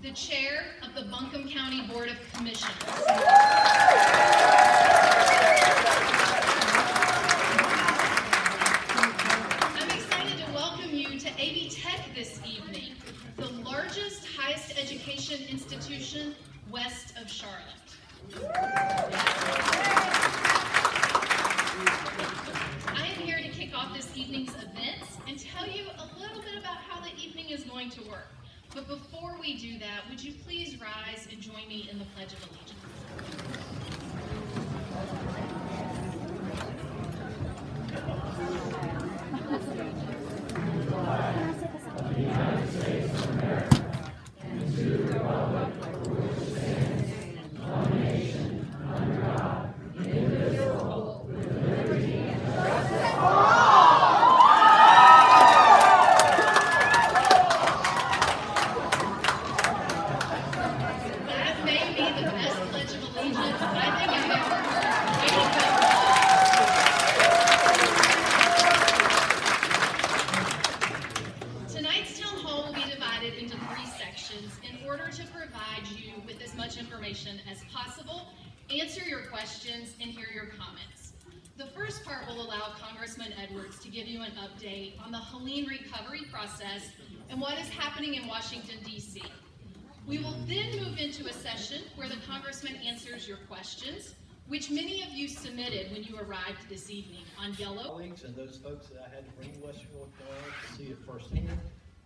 the chair of the Buncombe County Board of Commissioners. I'm excited to welcome you to AB Tech this evening, the largest, highest education institution west of Charlotte. I am here to kick off this evening's events and tell you a little bit about how the evening is going to work. But before we do that, would you please rise and join me in the Pledge of Allegiance? As possible, answer your questions, and hear your comments. The first part will allow Congressman Edwards to give you an update on the Helene recovery process and what is happening in Washington, D.C. We will then move into a session where the Congressman answers your questions, which many of you submitted when you arrived this evening on yellow. Colleagues and those folks that I had to bring to Western North Carolina to see it firsthand,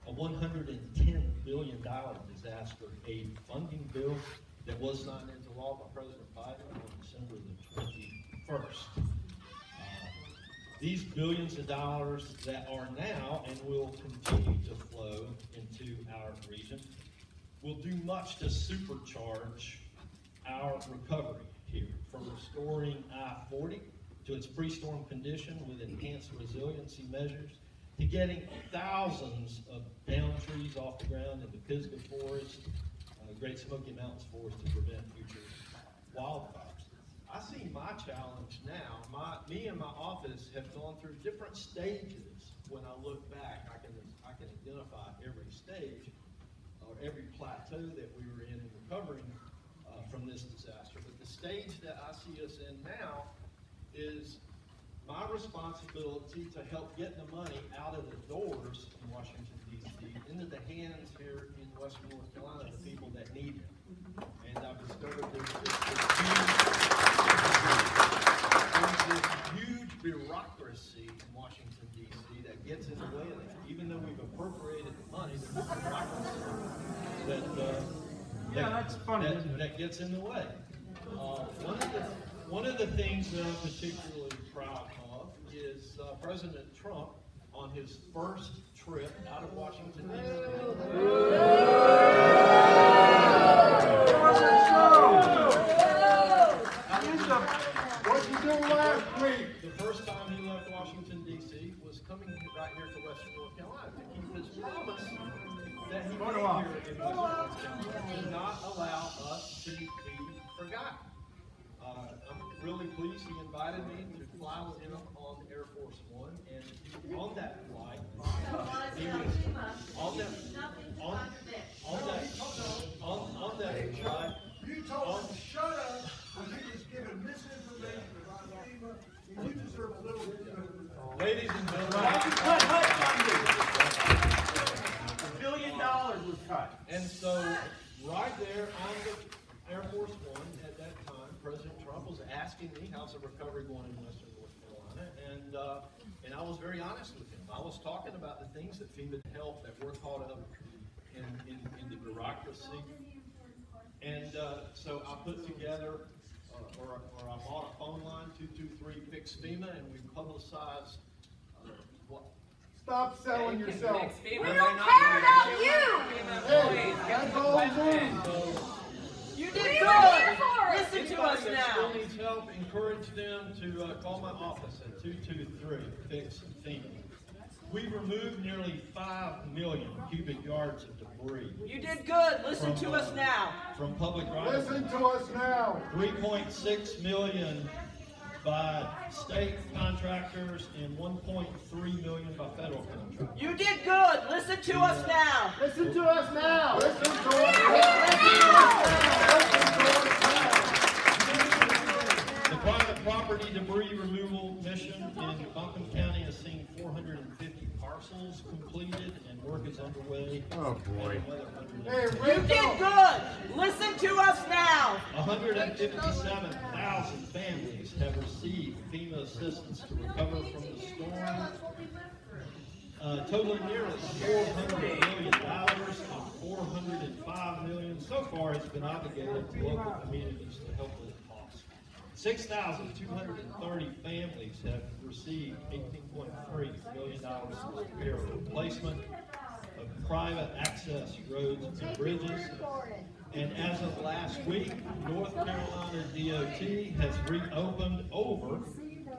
a $110 billion disaster aid funding bill that was signed into law by President Biden on December the 21st. These billions of dollars that are now and will continue to flow into our region will do much to supercharge our recovery here, from restoring I-40 to its pre-storm condition with enhanced resiliency measures, to getting thousands of down trees off the ground in the Pisgah Forest, Great Smoky Mountains Forest, to prevent future wildfires. I see my challenge now. Me and my office have gone through different stages. When I look back, I can identify every stage or every plateau that we were in recovering from this disaster. But the stage that I see us in now is my responsibility to help get the money out of the doors in Washington, D.C. into the hands here in Western North Carolina of the people that need it. And I've discovered there's this huge bureaucracy in Washington, D.C. that gets in the way of that. Even though we've appropriated the money, there's a bureaucracy that gets in the way. One of the things that I'm particularly proud of is President Trump on his first trip out of Washington, D.C. What'd you do last week? The first time he left Washington, D.C. was coming right here to Western North Carolina to keep his promise that he made here in Western North Carolina to not allow us to be forgotten. I'm really pleased he invited me to fly with him on Air Force One, and on that flight, he was on that flight. You told him to shut up when he was giving misinformation about FEMA, and you deserve a little bit of Ladies and gentlemen, $1 billion was cut. And so, right there on the Air Force One at that time, President Trump was asking me, how's the recovery going in Western North Carolina? And I was very honest with him. I was talking about the things that FEMA helped that we're caught up in the bureaucracy. And so I put together, or I bought a phone line, 223 Fix FEMA, and we publicized what? Stop selling yourself. We don't care about you. Hey, that's all I'm doing. You did good. Listen to us Anybody that now. still needs help, encourage them to call my office at 223 Fix FEMA. We removed nearly 5 million cubic yards of debris. You did good. Listen to us now. From public rights. Listen to us now. 3.6 million by state contractors and 1.3 million by federal contractors. You did good. Listen to us now. Listen to us now. Listen to us now. property debris removal mission in Buncombe County has seen 450 parcels completed and work is underway. Oh, boy. You did good. Listen to us now. 157,000 families have received FEMA assistance to recover from the storm, totaling nearly $400 million, and $405 million so far has been obligated to local communities to help with the cost. 6,230 families have received $18.3 million in repair and replacement of private access roads and bridges. And as of last week, North Carolina DOT has reopened over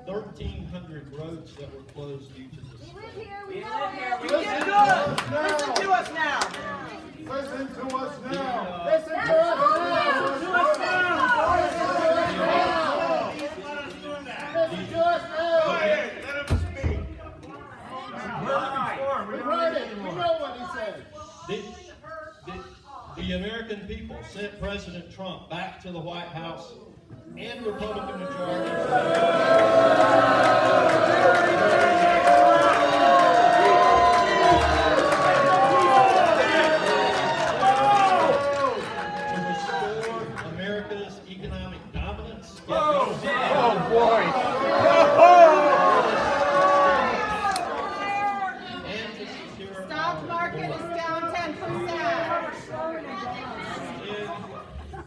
1,300 roads that were closed due to the storm. You did good. Listen to us now. Listen to us now. Listen to us now. Listen to us now. Quiet, let him speak. We heard it. We know what he said. The American people sent President Trump back to the White House and Republican majority. To restore America's economic dominance. Oh, boy. And to secure Stock market is down 10%.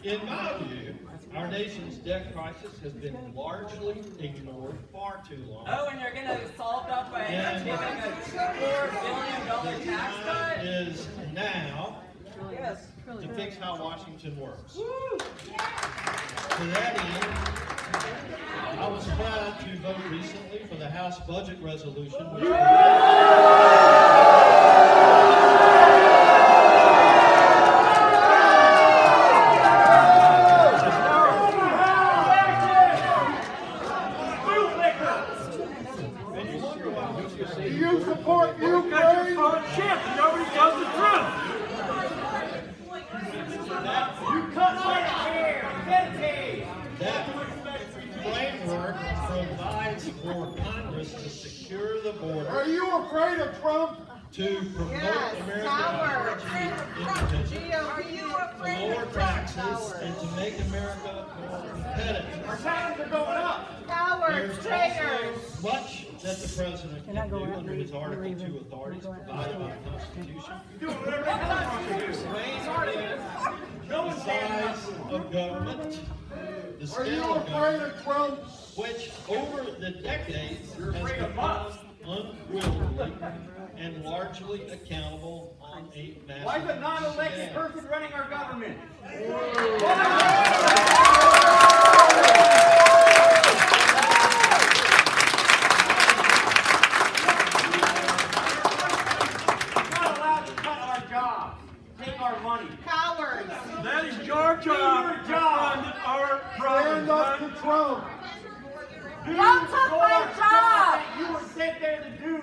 In my view, our nation's debt crisis has been largely ignored far too long. Oh, and you're gonna solve that by giving a $4 billion tax The time cut? is now Yes. to fix how Washington works. To that end, I was proud to vote recently for the House budget resolution, which Do you support Ukraine? Nobody tells the truth. that framework provides for Congress to secure the border, Are you afraid of Trump? to promote Yes, American cowards. independence, GOP, you to lower taxes, and to make America more competitive. Taxes are going up. Cowards, There's traitors. also much that the president can do under his Article II authorities provided by the Constitution. Do whatever the hell you want to do. The size of government, the Are you scale of afraid government, of Trump? which over the decades has afraid of become unwieldy and largely accountable on a massive Why is a non-elected scale. person running our government? Not allowed to cut our jobs, take our money. Cowards. That is your job Do your to job. fund our Stand up problems. to Trump. Do Don't take your my job. that you were sent there to do.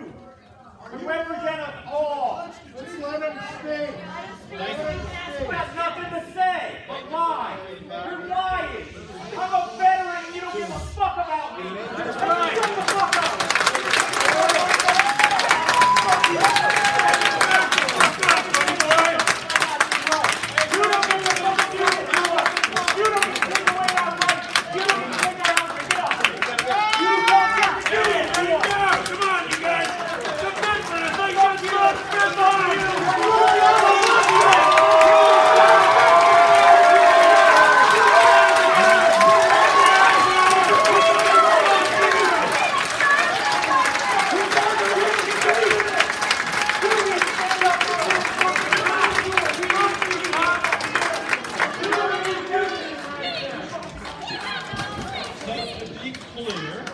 To represent us all. Just let him speak. You have nothing to say, but lie. You're lying. I'm a veteran and you don't give a fuck about me. That's right. Shut the fuck up. You don't give a fuck what you do to us. You don't even take away our rights. You don't even take our rights to get us. You don't get to do it to us. Come on, you guys. The veteran is like your son. Stand behind you. So to be clear,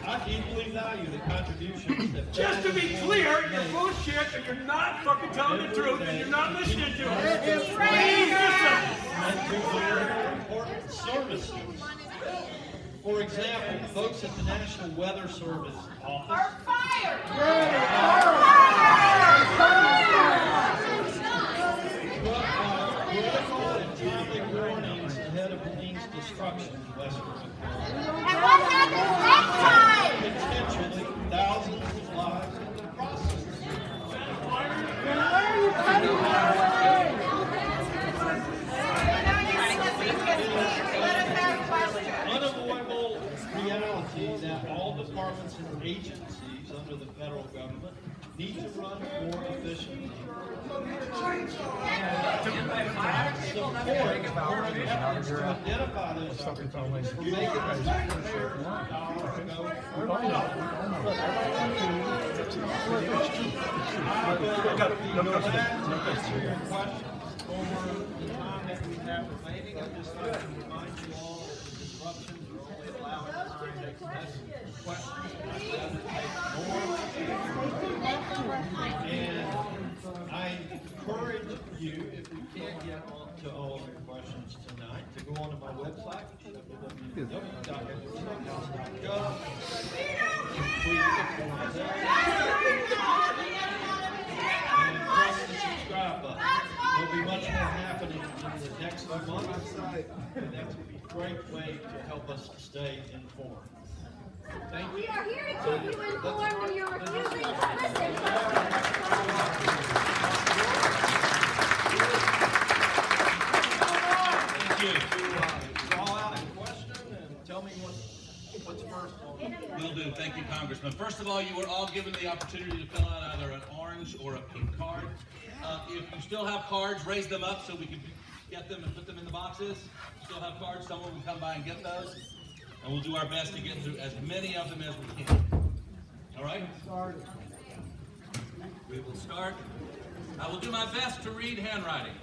I deeply value the contributions that Just to be families clear, make you're full of shit and you're not fucking telling the truth and you're not listening to us. It's Please listen. and to their important services. For example, folks at the National Weather Service office Fired. critical and timely warnings ahead ahead of Helene's destruction in western Oklahoma. And what happens next time? Potentially thousands of lives in the process. Unavoidable reality that all departments and agencies under the federal government need to run more efficiently. Support efforts to identify those opportunities to make it as fair as dollars go. I will be glad to answer your questions over the time that we have remaining. I'd just like to remind you all that the disruptions are only allowing time to ask questions. I'd rather take more. And I encourage you, if we can't get on to all of your questions tonight, to go onto my website, www.edwardsstatehouse.gov, complete the form there, and press the subscribe button. There'll be much more happening in the next few months, and that's a great way to help us stay informed. Thank you. We are here to keep you informed and you're refusing to listen. Thank you. Draw out a question and tell me what's first on. Will do. Thank you, Congressman. First of all, you were all given the opportunity to fill out either an orange or a pink card. If you still have cards, raise them up so we can get them and put them in the boxes. Still have cards, someone will come by and get those. And we'll do our best to get through as many of them as we can. All right? We will start. I will do my best to read handwriting.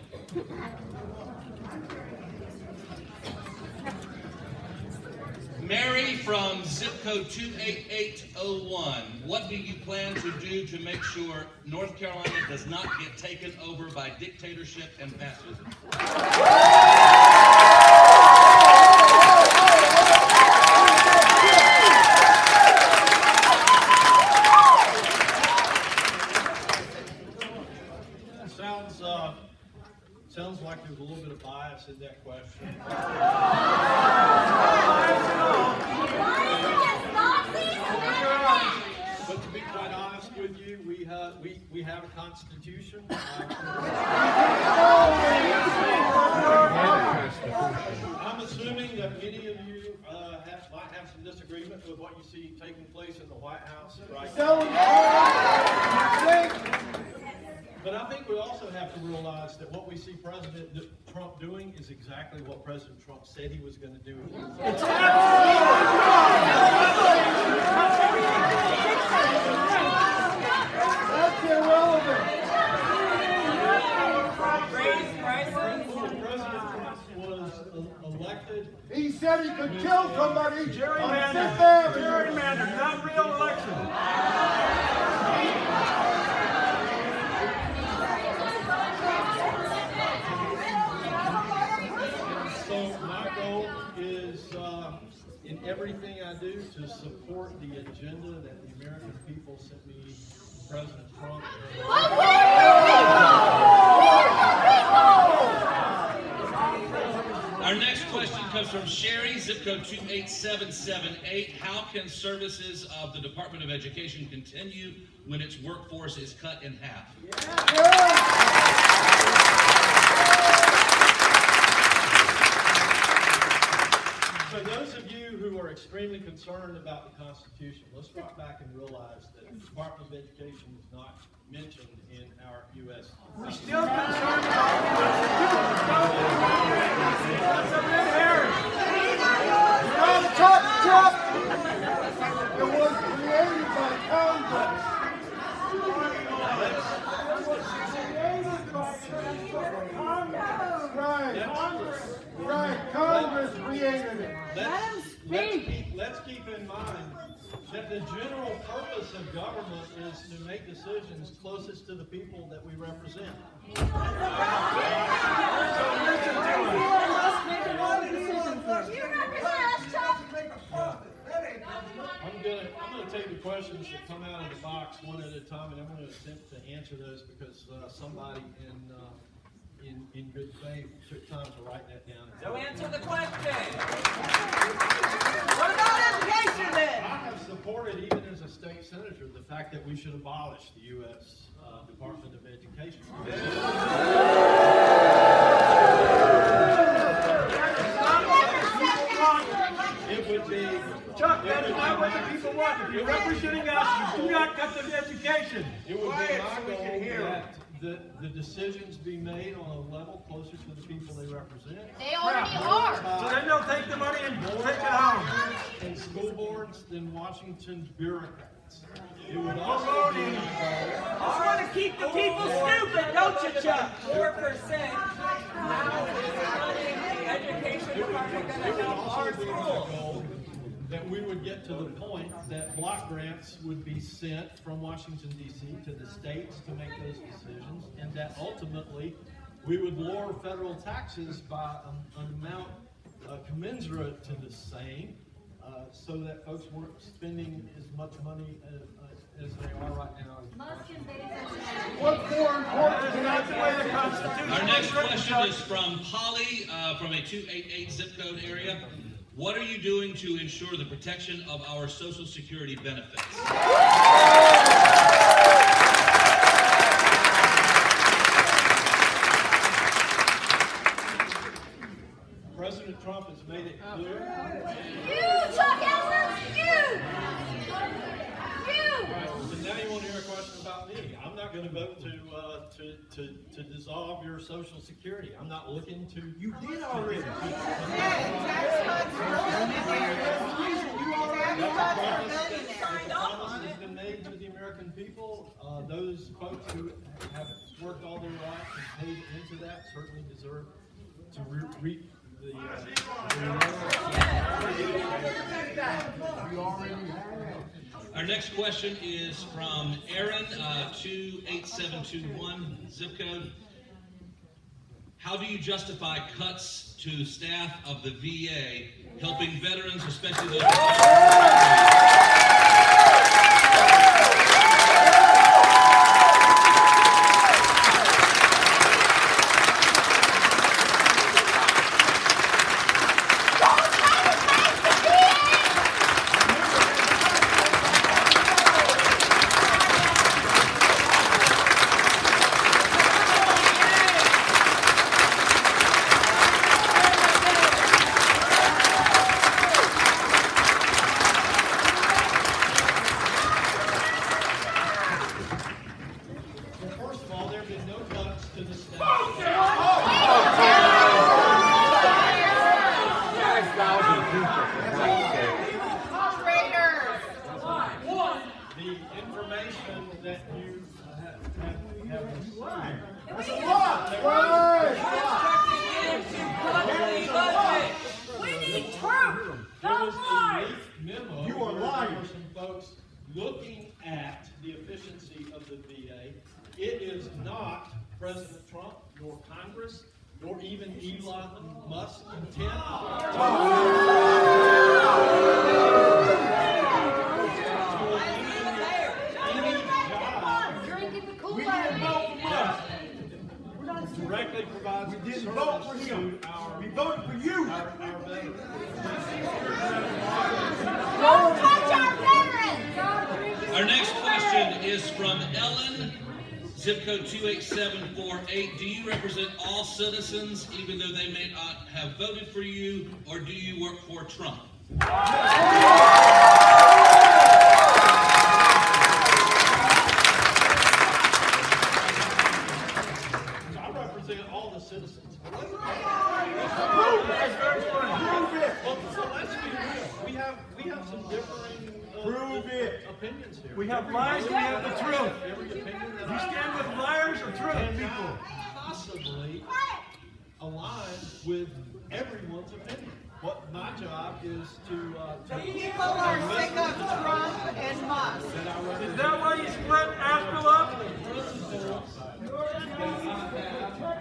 Mary from zip code 28801. What do you plan to do to make sure North Carolina does not get taken over by dictatorship and fascism? Sounds like there's a little bit of bias in that question. But to be quite honest with you, we have a constitution. I'm assuming that many of you might have some disagreement with what you see taking place in the White House right now. But I think we also have to realize that what we see President Trump doing is exactly what President Trump said he was going to do. That's irrelevant. President Trump was elected. He said he could kill somebody. Gerrymander, not real election. So my goal is, in everything I do, to support the agenda that the American people sent me, President Trump. Our next question comes from Sherry, zip code 28778. How can services of the Department of Education continue when its workforce is cut in half? For those of you who are extremely concerned about the Constitution, let's drop back and realize that the Department of Education is not mentioned in our U.S. We're still concerned about the Constitution. That's a red herring. Chop, chop. It was created by Congress. Right, Congress created it. Let's keep in mind that the general purpose of government is to make decisions closest to the people that we represent. I'm gonna take the questions that come out of the box one at a time, and I'm gonna attempt to answer those because somebody in in good faith, took time to write that down. So answer the question. What about education then? I have supported, even as a state senator, the fact that we should abolish the U.S. Department of Education. It would be. Chuck, that is not what the people want. If you're representing us, you do not cut them education. It would be my goal that the decisions be made on a level closer to the people they represent. They already are. So then they'll take the money and take it home. And school boards than Washington bureaucrats. It would also be my goal. You want to keep the people stupid, don't you, Chuck? 4%. How is funding the education department going to help our schools? That we would get to the point that block grants would be sent from Washington D.C. to the states to make those decisions, and that ultimately we would lower federal taxes by an amount commensurate to the same, so that folks weren't spending as much money as they are right now. What's more important than That's the way the Constitution Our next is written, question Chuck. is from Polly from a 288 zip code area. What are you doing to ensure the protection of our Social Security benefits? President Trump has made it clear. You, Chuck Edwards, you! So now you want to hear a question about me. I'm not going to vote to dissolve your Social Security. I'm not looking to. You did already. Promise has been made to the American people. Those folks who have worked all their lives and paid into that certainly deserve to reap the. Our next question is from Aaron, 28721 zip code. How do you justify cuts to staff of the VA helping veterans, especially those? First of all, there have been no cuts to the staff. The information that you have received. That's a lot! Right! We need proof. There was Don't a lie. leaked memo. You are lying. There were some folks looking at the efficiency of the VA. It is not President Trump, nor Congress, nor even Elon Musk's intent. Drinking the We Kool-Aid. didn't vote for Musk. Directly provides We didn't service vote for him. to our We voted for you. veterans. Don't touch our veterans! Our next question is from Ellen, zip code 28748. Do you represent all citizens, even though they may not have voted for you, or do you work for Trump? I represent all the citizens. Prove it. So let's be real. We have some differing Prove it. opinions here. We have lies and we have the truth. Every opinion that You stand with liars or truth people? possibly align with everyone's opinion. What my job is to People are sick of Trump and Musk. Is that why you split Asheville up?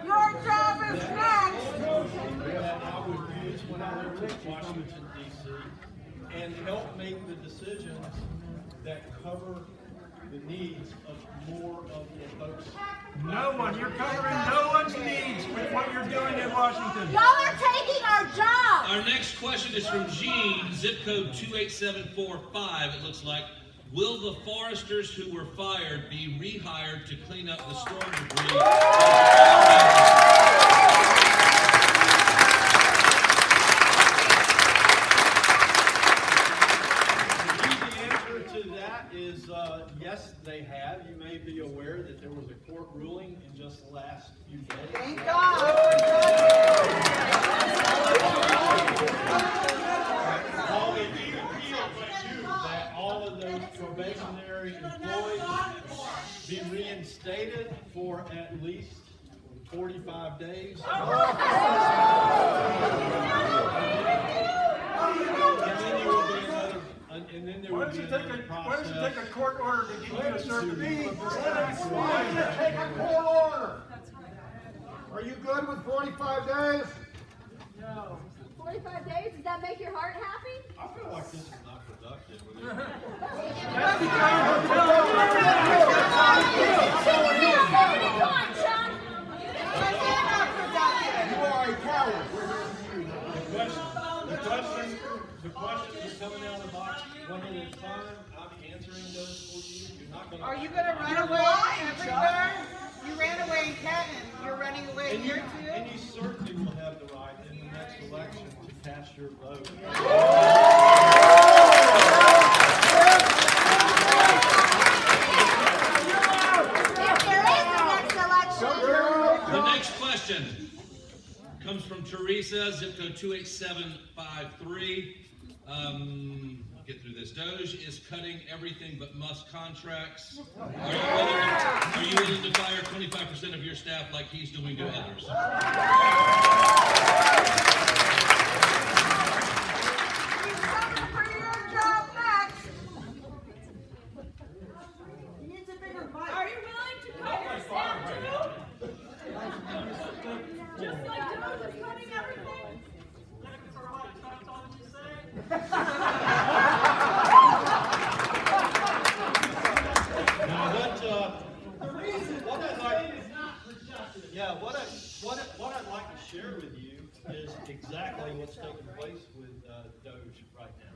Your job is next. that I would use when I went to Washington D.C. and help make the decisions that cover the needs of more of the folks. No one. You're covering no one's needs with what Washington. Y'all are taking our jobs. Our next question is from Gene, zip code 28745. It looks like, will the foresters who were fired be rehired to clean up the storm debris? Yes, they have. You may be aware that there was a court ruling in just the last few days. Thank God. That all of those probationary employees be reinstated for at least 45 days. And then there will be another process. Why does it take a court order to get you to serve the people of this country? Why does it take a court order? Are you good with 45 days? No. 45 days? Does that make your heart happy? I feel like this is not productive. That's because we're telling You are a coward. The questions are coming out of the box one at a time. I'm answering those for you. You're not going to. Are you going to run away everywhere? You ran away in Canton. You're running away here too? And you certainly will have the right in the next election to cast your vote. If there is a next election. The next question comes from Teresa, zip code 28753. Get through this. Doge is cutting everything but must contracts. Are you willing to fire 25% of your staff like he's doing to others? He's coming for your job next. He needs a bigger bite. Are you willing to cut your staff too? Just like Doge is cutting everything? What I'd like to share with you is exactly what's taking place with Doge right now.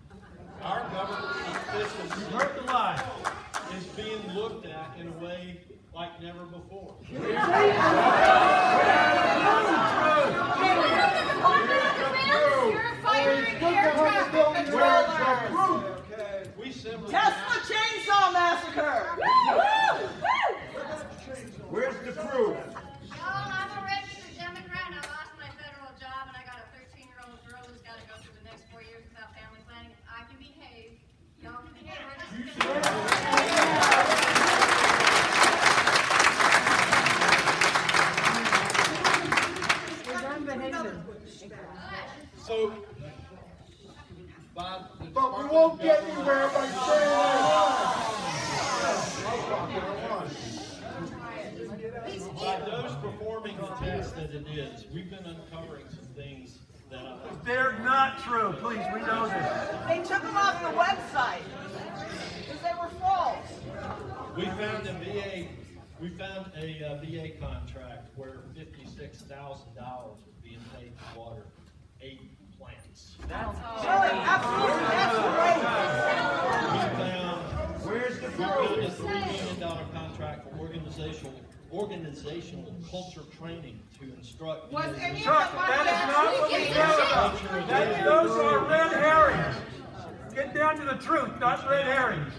Our government officials, You heard the lie. is being looked at in a way like never before. You're firing air traffic controllers. We simply Tesla Chainsaw Massacre. Where's the proof? I'm a registered Democrat and I lost my federal job and I got a 13-year-old girl who's got to go through the next 4 years without family planning. I can behave. Y'all can behave. We're done behaving. So, But we won't get anywhere by staying by those performing the test that it is, we've been uncovering some things that They're not true. Please, we know this. They took them off the website because they were false. we found a VA contract where $56,000 was being paid to water 8 plants. Really, absolutely, that's We found a $3 million contract for organizational culture training to instruct. Was any of Chuck, the that is not what we care about. Those are red herrings. Get down to the truth, not red herrings.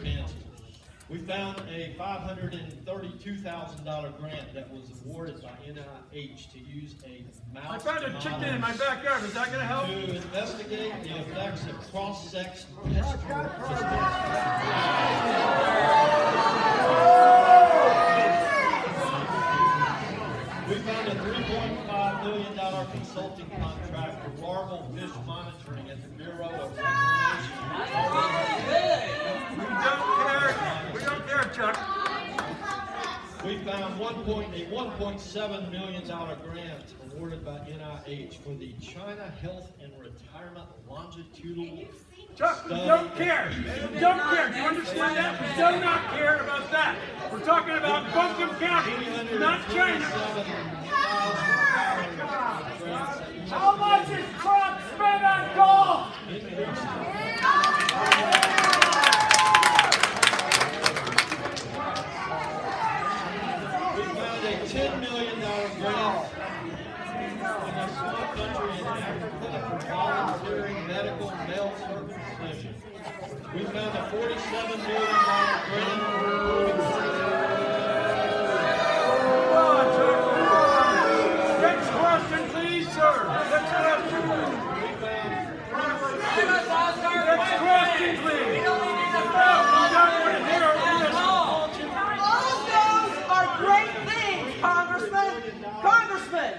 We found a $532,000 grant that was awarded by NIH to use a mouse I found a chicken in my backyard. Is that going to help? to investigate the effects of cross-sex pesticides. We found a $3.5 million consulting contract for larval fish monitoring at the Bureau of Reclamation. We don't care, Chuck. We found a $1.7 million grant awarded by NIH for the China Health and Retirement Longitudinal Chuck, we don't care. We don't care. Do you understand that? We do not care about that. We're talking about Buncombe County, not China. $377,000 grants Africa for voluntary medical male circumcision. We found a $47 million grant for Come on, sir. Next question, please, sir. Next question. Next question, please. We don't want to hear this. All of those are great things, Congressman. Congressman,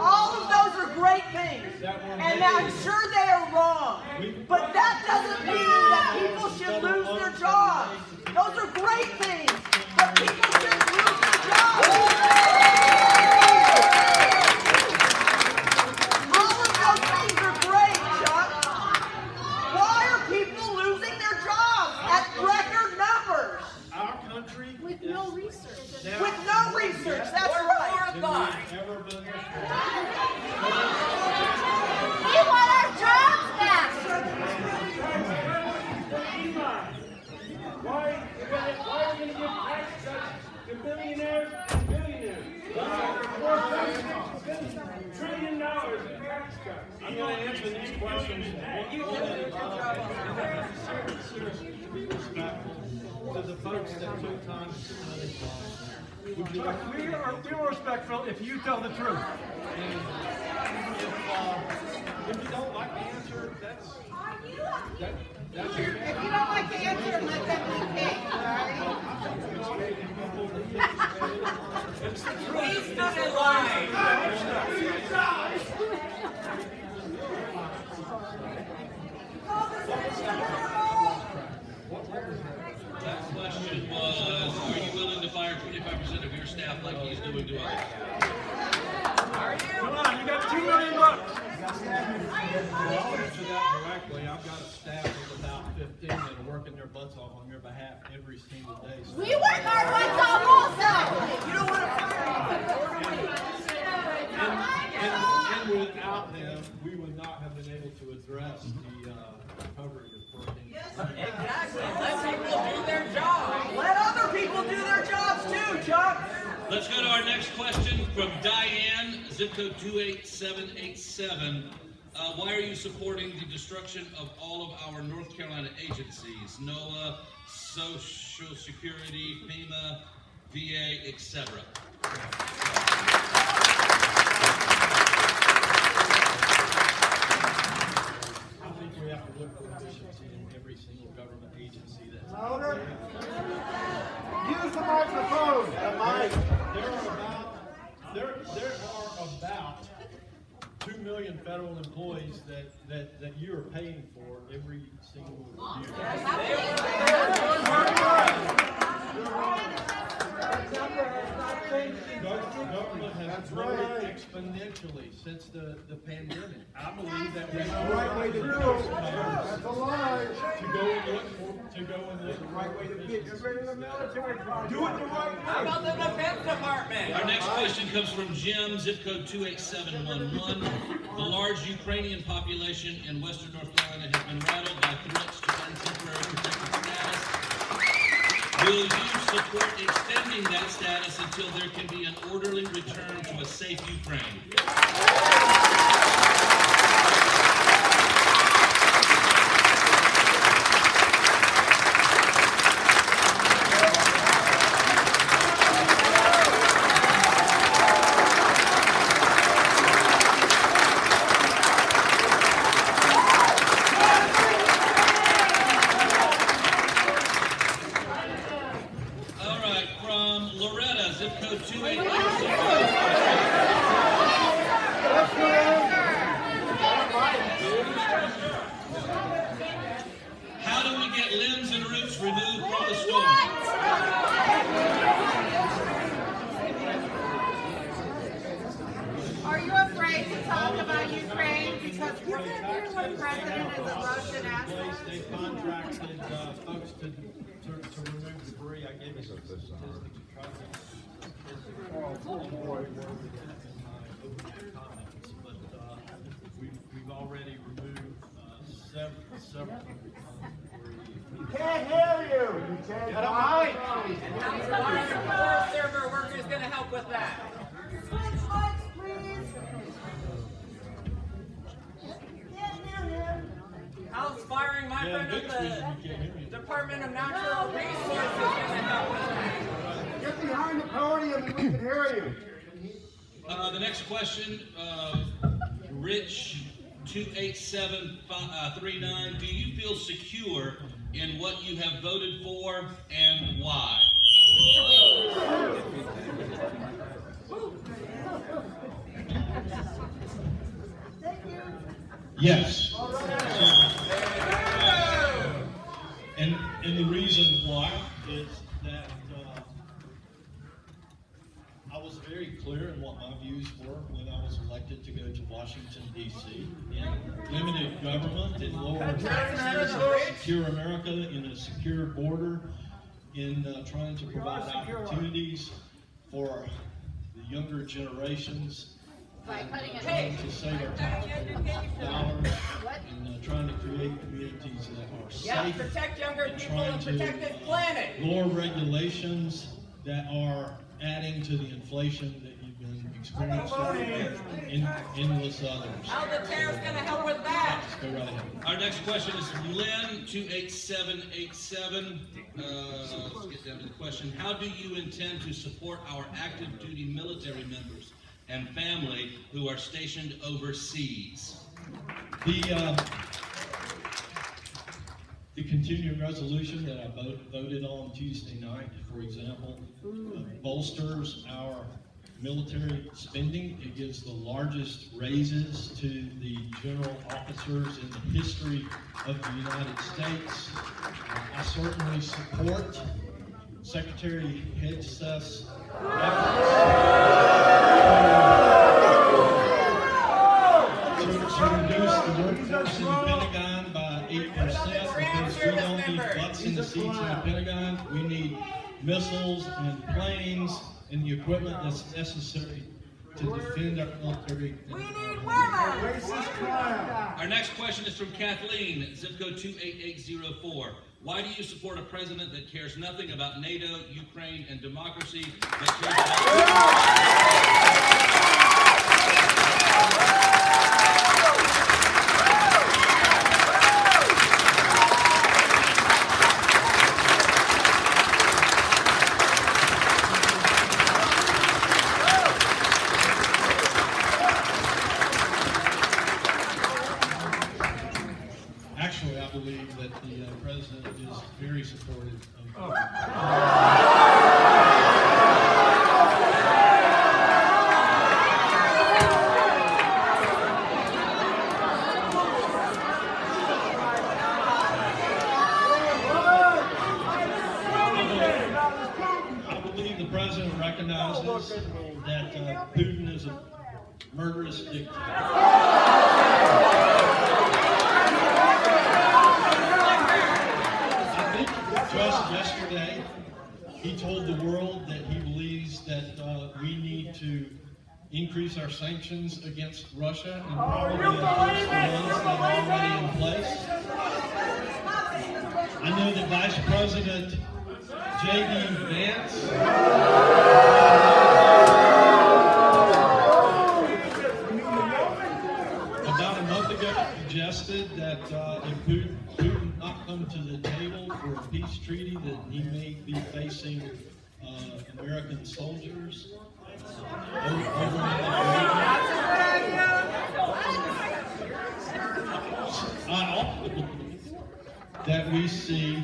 all of those are great things. And I'm sure they are wrong. But that doesn't mean that people should lose their jobs. Those are great things. But people shouldn't lose their jobs. All of those things are great, Chuck. Why are people losing their jobs at record numbers? our country. With no research. With no research, that's right. Ever been this We want our jobs back. Why are we going to give tax cuts to billionaires and billionaires? $4.6 trillion in tax cuts. I'm going to answer these questions. Seriously, to be respectful to the folks that took time to study. Would you like We are respectful if you tell the truth. if you don't like the answer, that's If you don't like the answer, let them be paid, all right? He's not in line. That question was, are you willing to fire 25% of your staff like he's doing to others? Come on, you got $2 million. I'll answer that directly. I've got a staff of about 15 that are working their butts off on your behalf every single day. So We work our butts off also. You don't want to fire and without them, we would not have been able to address the recovery report. Exactly. Let people do their job. Let other people do their jobs too, Chuck. Let's go to our next question from Diane, zip code 28787. Why are you supporting the destruction of all of our North Carolina agencies? NOAA, Social Security, FEMA, VA, etc. I think we have to look for efficiency in every single government agency that's Louder. Use the microphone. There are about 2 million federal employees that you are paying for every single year. Government has grown exponentially since the pandemic. I believe that we That's the right way to do it. That's a lie. to go and look for The right way to get rid of the military. Do it the right How way. about the Defense Department? Our next question comes from Jim, zip code 28711. The large Ukrainian population in western North Carolina has been rattled by threats to earn temporary protected status. Will you support extending that status until there can be an orderly return to a safe Ukraine? All right, from Loretta, zip code 288. How do we get limbs and roots removed from the storm? Are you afraid to talk about Ukraine because the president is a Russian asshole? They contracted folks to remove debris. I gave you some statistics to try to we've already removed several debris. Can't hear you. You can't. Get a mic. One of the Forest Server workers going to help with that. Switch mics, please. front of the Department of Natural Resources gonna help with that? Get behind the podium and we can hear you. The next question, Rich 28739, do you feel secure in what you have voted for and why? Yes. And the reason why is that I was very clear in what my views were when I was elected to go to Washington, D.C. in limited government, in lower taxes, in secure America, in a secure border, in trying to provide opportunities for the younger generations, trying to save our taxpayers dollars, and trying to create communities that are safe, protect younger and people trying and to protect this planet. lower regulations that are adding to the inflation that you've been experiencing, and endless others. How the tariffs gonna help with that? Let's go right ahead. Our next question is from Lynn 28787. Let's get down to the question. How do you intend to support our active duty military members and family who are stationed overseas? The continuing resolution that I voted on Tuesday night, for example, bolsters our military spending. It gives the largest raises to the general officers in the history of the United States. I certainly support Secretary Hegseth's to reduce the workforce in the Pentagon by 8% because we don't need butts in the seats in the Pentagon. We need missiles and planes and the equipment that's necessary to defend our military. We need women! Our next question is from Kathleen, zip code 28804. Why do you support a president that cares nothing about NATO, Ukraine, and democracy, that Actually, I believe that the president is very supportive of I believe the president recognizes that Putin is a murderous dictator. Just yesterday, he told the world that he believes that we need to increase our sanctions against Russia and probably enforce the ones that are already in place. I know that Vice President J.D. Vance about a month ago suggested that if Putin not come to the table for a peace treaty, that he may be facing American soldiers over in I also believe that we see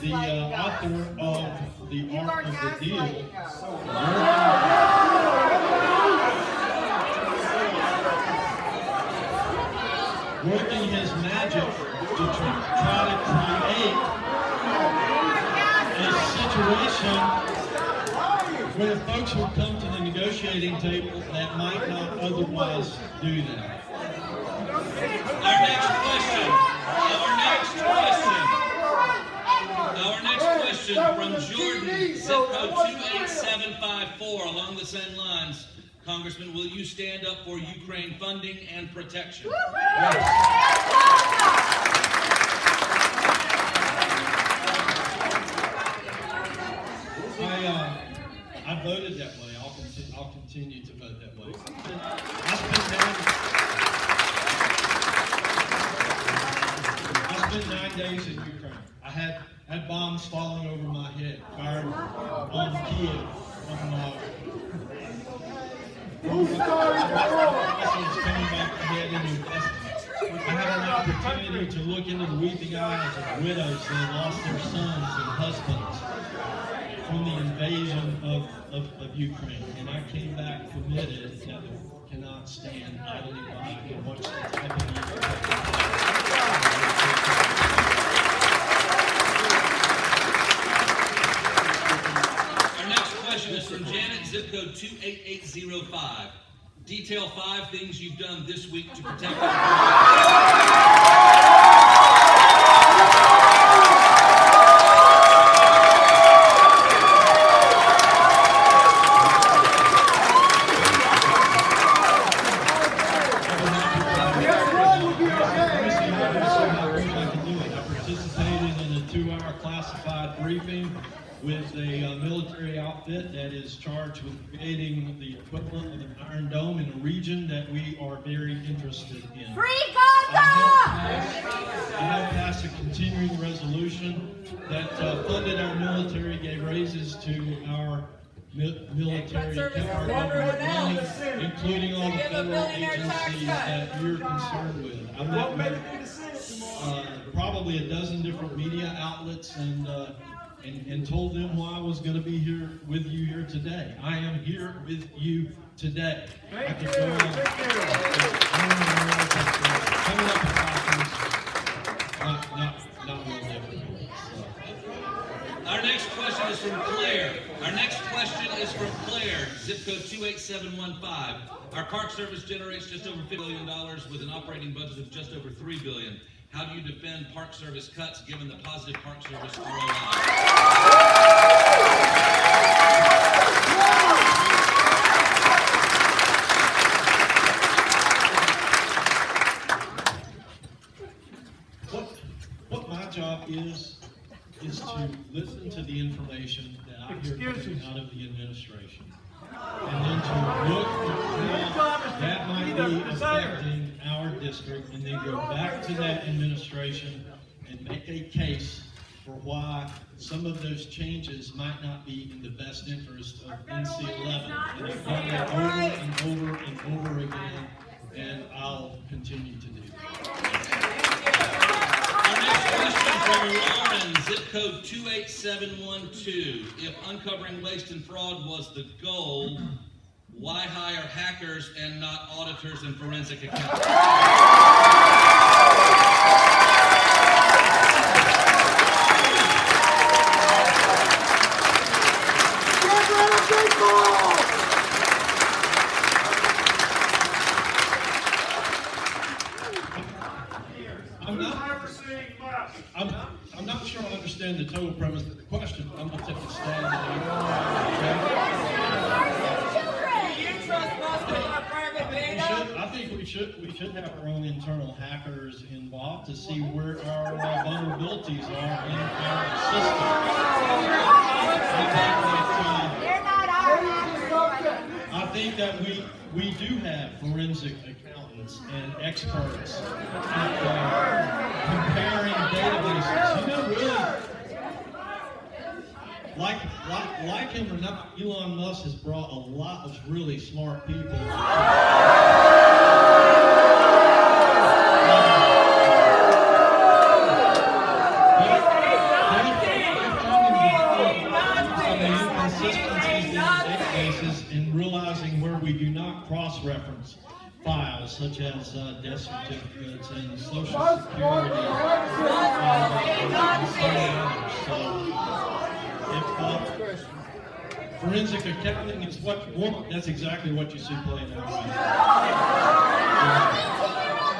the author of the Art of the Deal working his magic to try to create a situation where folks will come to the negotiating table that might not otherwise do that. Our next question from Jordan, zip code 28754, along the same lines. Congressman, will you stand up for Ukraine funding and protection? I voted that way. I'll continue to vote that way. I spent days in Ukraine. I had bombs falling over my head, fired on Kiev from Who started the war? missiles coming back to head into Destiny. I had an opportunity to look into the weeping eyes of widows that had lost their sons and husbands from the invasion of Ukraine. And I came back committed that we cannot stand idly by and watch the type of Our next question is from Janet, zip code 28805. Detail 5 things you've done this week to protect with a military outfit that is charged with creating the equivalent of an Iron Dome in a region that we are very interested in. Free Gaza! I have passed a continuing resolution that funded our military, gave raises to our military, kept our government running, including all the federal agencies that you're concerned with. I met with probably a dozen different media outlets and told them why I was going to be here with you here today. I am here with you today. Thank you. Coming up in Conference, not real difficult. So. Our next question is from Claire. Zip code 28715. Our Park Service generates just over $50 billion with an operating budget of just over $3 billion. How do you defend Park Service cuts given the positive Park Service ROI? What my job is to listen to the information that I hear coming out of the administration, and then to look at how that might be affecting our district, and then go back to that administration and make a case for why some of those changes might not be in the best interest of NC-11. And I've done that over and over and over again, and I'll continue to do that. Our next question from Lauren, zip code 28712. If uncovering waste and fraud was the goal, why hire hackers and not auditors and forensic accountants? I'm not sure I understand the total premise of the question. I'm going to take a stand I think we should have our own internal hackers involved to see where our vulnerabilities are in our system. I think that we do have forensic accountants and experts at comparing databases. You know, really, like him or not, Elon Musk has brought a lot of really smart people. And realizing where we do not cross-reference files such as death certificates and social security. If forensic accounting is what you want, that's exactly what you see playing out.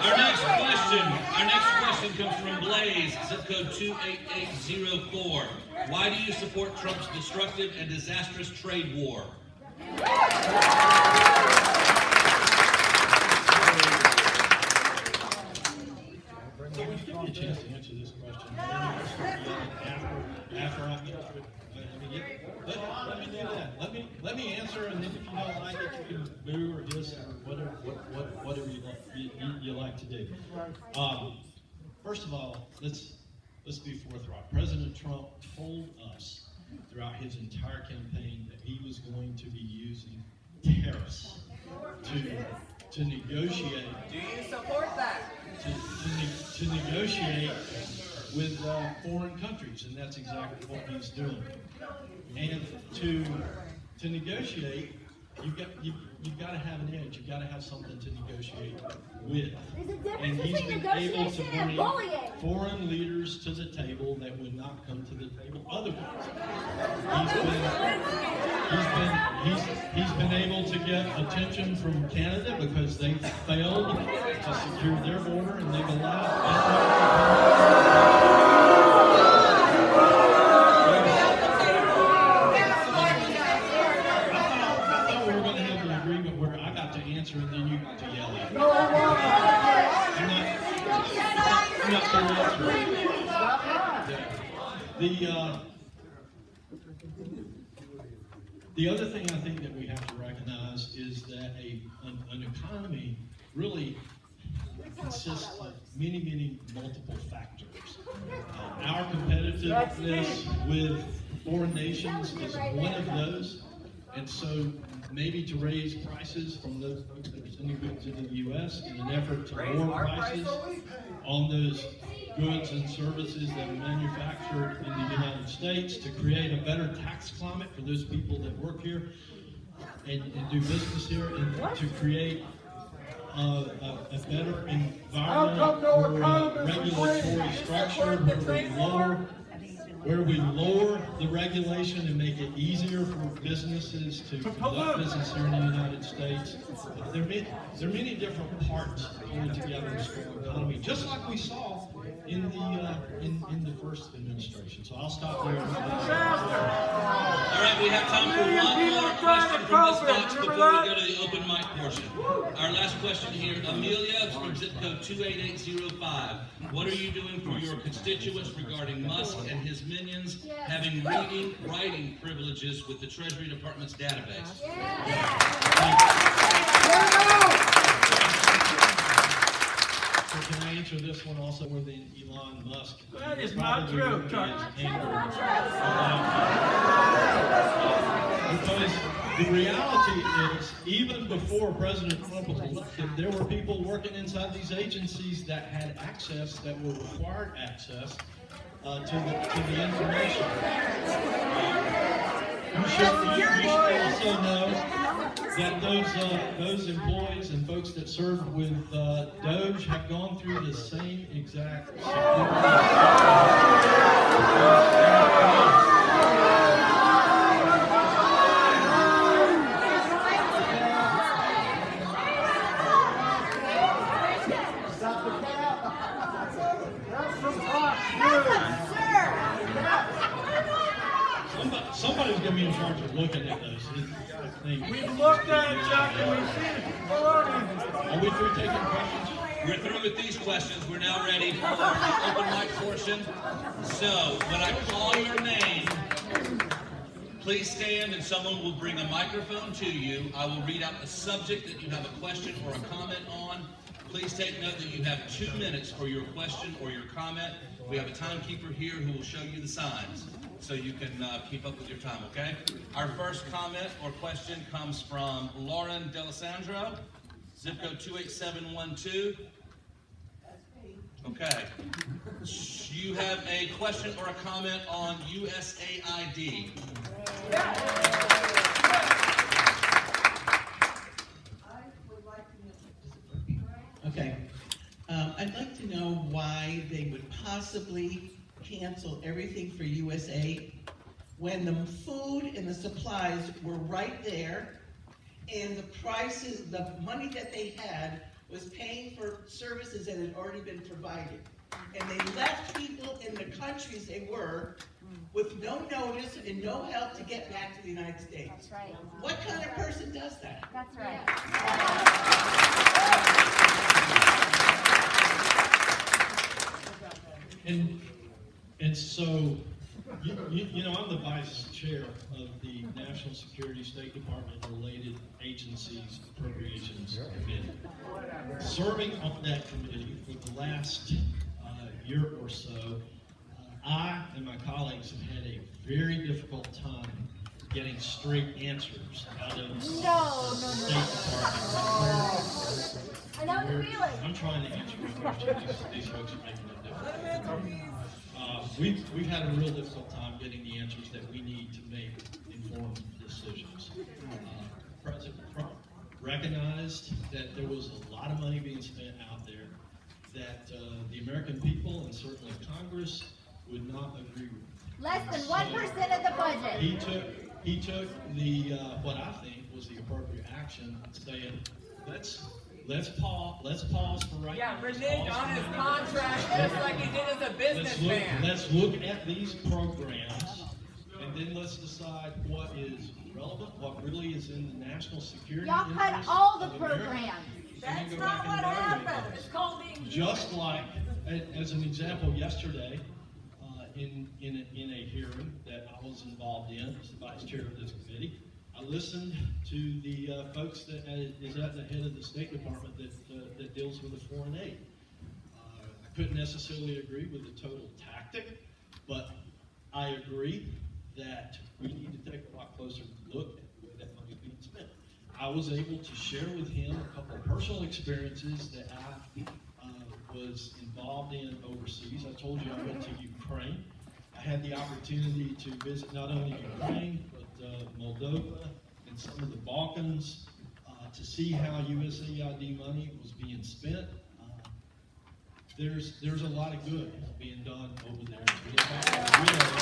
Our next question comes from Blaze, zip code 28804. Why do you support Trump's destructive and disastrous trade war? Give me a chance to answer this question. After I answer it, let me do that. Let me answer, and then if you don't like it, you can boo or hiss or whatever you like to do. First of all, let's let's be forthright. President Trump told us throughout his entire campaign that he was going to be using tariffs to negotiate. Do you support that? To negotiate with foreign countries, and that's exactly what he's doing. And to negotiate, you've got to have an edge. You've got to have something to negotiate with. There's a difference And he's between been able to negotiation and bring bullying. foreign leaders to the table that would not come to the table otherwise. He's been able to get attention from Canada because they failed to secure their border, and they've answer, and then you got to yell at me. No, I'm not the other thing I think that we have to recognize is that an economy really consists of many multiple factors. Our competitiveness with foreign nations is one of those, and so maybe to raise prices from those folks that are sending goods into the U.S. in an effort to lower prices on those goods and services that are manufactured in the United States, to create a better tax climate for those people that work here and do business here, and to create a better environment or regulatory structure where we lower the regulation and make it easier for businesses to conduct business here in the United States. There are many different parts going together in a strong economy, just like we saw in the first administration. So I'll stop there. All right, we have time for one more question from this box before we go to the open mic portion. Our last question here, Amelia from zip code 28805. What are you doing for your constituents regarding Musk and his minions having writing privileges with the Treasury Department's database? So can I answer this one also more than Elon Musk? That is not true, Chuck. Because the reality is, even before President Trump was elected, there were people working inside these agencies that had access, that were required access to the information. You should also know that those employees and folks that served with Doge have gone through the same exact Somebody's going to be in charge of looking at those things. We've looked at it, Chuck, and we've seen it. Are we through taking questions? We're through with these questions. We're now ready for the open mic portion. So, when I call your name, please stand and someone will bring a microphone to you. I will read out the subject that you have a question or a comment on. Please take note that you have 2 minutes for your question or your comment. We have a timekeeper here who will show you the signs so you can keep up with your time, okay? Our first comment or question comes from Lauren D'Alessandro, zip code 28712. Okay. You have a question or a comment on USAID. Okay. I'd like to know why they would possibly cancel everything for USAID when the food and the supplies were right there, and the prices, the money that they had was paying for services that had already been provided. And they left people in the countries they were with no notice and no help to get back to the United States. That's right. What kind of person does that? That's right. And so, you know, I'm the vice chair of the National Security State Department related agencies appropriations committee. Serving on that committee for the last year or so, I and my colleagues have had a very difficult time getting straight answers out of the State Department. I know the feeling. I'm trying to answer your question. These folks are making it difficult. We've had a real difficult time getting the answers that we need to make informed decisions. President Trump recognized that there was a lot of money being spent out there that the American people and certainly Congress would not agree with. Less than 1% of the budget. He took the what I think was the appropriate action, saying let's pause for right now. Yeah, renege on his contract just like he did as a businessman. Let's look at these programs, and then let's decide what is relevant, what really is in the national security Y'all cut interest all the of America, programs. and then That's go not back what and evaluate happened. those. It's called being Just like, as an example, yesterday, in a hearing that I was involved in as the vice chair of this committee, I listened to the folks that is at the head of the State Department that deals with the foreign aid. I couldn't necessarily agree with the total tactic, but I agree that we need to take a lot closer look at the way that money is being spent. I was able to share with him a couple of personal experiences that I was involved in overseas. I told you I went to Ukraine. I had the opportunity to visit not only Ukraine, but Moldova and some of the Balkans to see how USAID money was being spent. There's a lot of good being done over there. If you look at the widows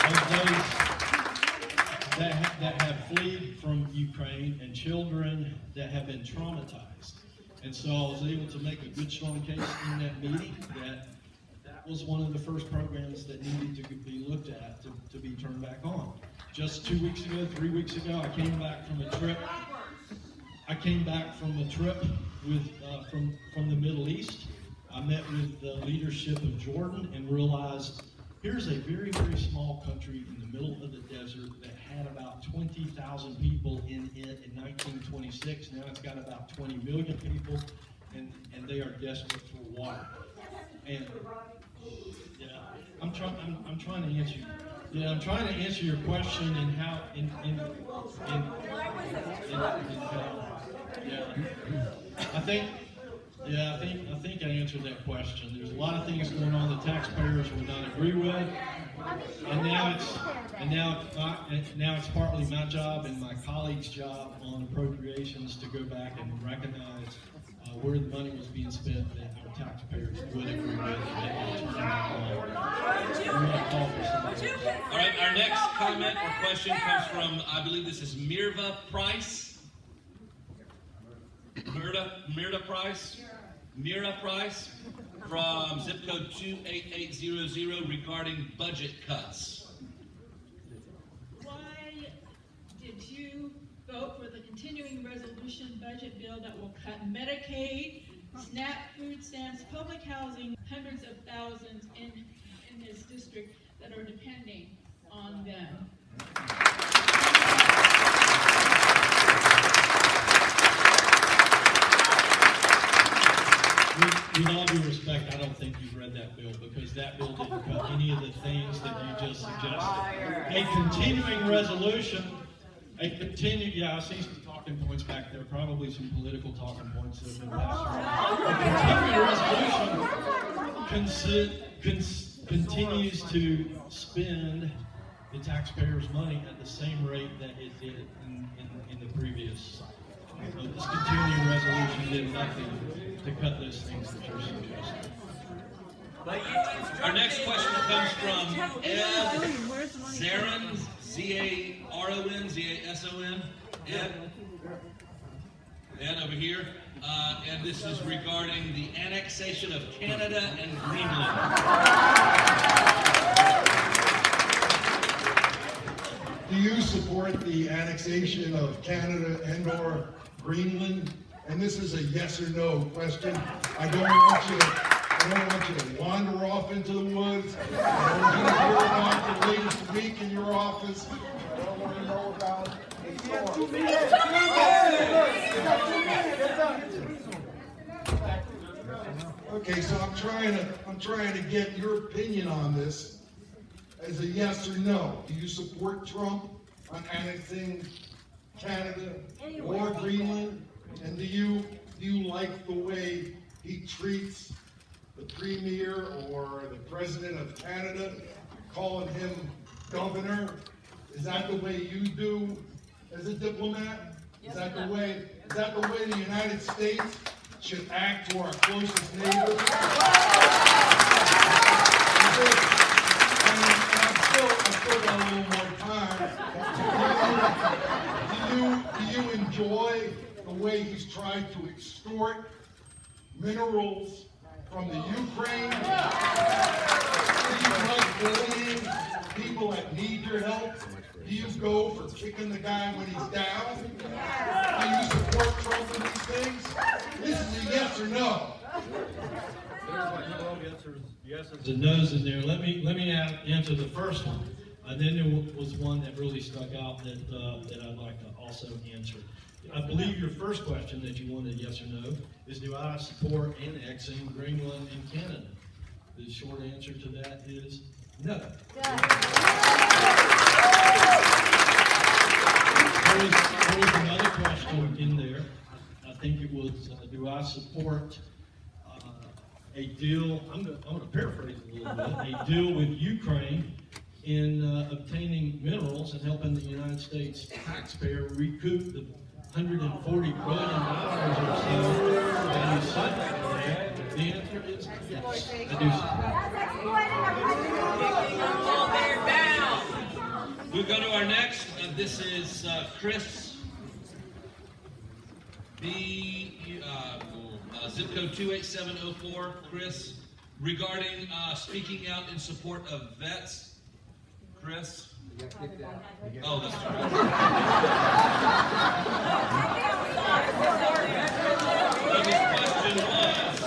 of those that have fled from Ukraine and children that have been traumatized. And so I was able to make a good, strong case in that meeting that was one of the first programs that needed to be looked at to be turned back on. Just 2 weeks ago, 3 weeks ago, I came back from a trip. With from the Middle East. I met with the leadership of Jordan and realized here's a very, very small country in the middle of the desert that had about 20,000 people in it in 1926. Now it's got about 20 million people, and they are desperate for water. And yeah, I'm trying to answer you. Yeah, I'm trying to answer your question and how I think I answered that question. There's a lot of things going on that taxpayers would not agree with, and now it's partly my job and my colleagues' job on appropriations to go back and recognize where the money was being spent that our taxpayers would agree with. All right, our next comment or question comes from, I believe this is Mirva Price. Mira Price from zip code 28800 regarding budget cuts. Why did you vote for the continuing resolution budget bill that will cut Medicaid, SNAP, food stamps, public housing, hundreds of thousands in this district that are depending on them? With all due respect, I don't think you've read that bill because that bill didn't cut any of the things that you just suggested. A continuing resolution, I see some talking points back there, probably some political talking points that have been passed around. A continuing resolution continues to spend the taxpayers' money at the same rate that it did in the previous cycle. So this continuing resolution did nothing to cut those things that you're suggesting. Our next question comes from Ed Zaron, Z-A-R-O-N, Z-A-S-O-N. Ed over here. And this is regarding the annexation of Canada and Greenland. Do you support the annexation of Canada and/or Greenland? And this is a yes or no question. I don't want you to wander off into the woods. I don't want you to hear about the latest week in your office. I don't want to know about it. Okay, so I'm trying to get your opinion on this as a yes or no. Do you support Trump on annexing Canada or Greenland? And do you like the way he treats the Premier or the President of Canada, calling him governor? Is that the way you do as a diplomat? Is that the way the United States should act to our closest neighbors? And I've still got a little more time. Do you enjoy the way he's tried to extort minerals from the Ukraine? Do you like bullying people that need your help? Do you go for kicking the guy when he's down? Do you support Trump in these things? This is a yes or no. Yeses and no's in there. Let me answer the first one. And then there was one that really stuck out that I'd like to also answer. I believe your first question that you wanted yes or no is, do I support annexing Greenland and Canada? The short answer to that is no. There was another question in there. I think it was, do I support a deal, I'm going to paraphrase it a little bit, a deal with Ukraine in obtaining minerals and helping the United States taxpayer recoup the $140 billion or so that he sent. The answer is yes, I do support. We'll go to our next. This is Chris B. Zip code 28704. Chris, regarding speaking out in support of vets. Chris? Oh, that's right. His question was.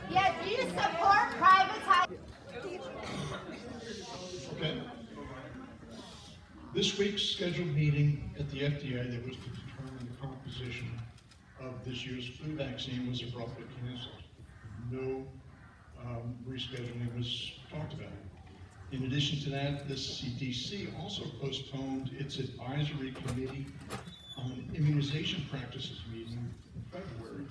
Yeah, do you support privatization? Okay. This week's scheduled meeting at the FDA that was to determine the composition of this year's flu vaccine was abruptly canceled. No rescheduling was talked about. In addition to that, the CDC also postponed its advisory committee on immunization practices meeting in February.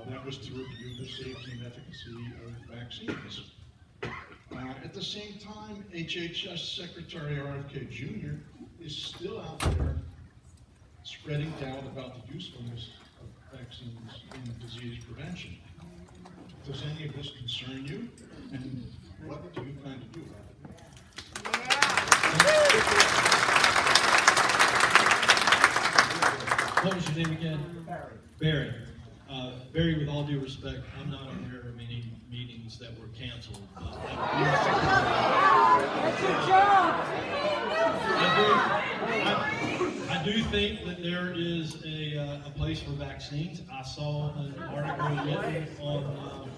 That was to review the safety and efficacy of vaccines. At the same time, HHS Secretary RFK Jr. is still out there spreading doubt about the usefulness of vaccines in disease prevention. Does any of this concern you? And what do you plan to do about it? What was your name again? Barry. Barry, with all due respect, I'm not aware of any meetings that were canceled. That's your job. I do think that there is a place for vaccines. I saw an article written on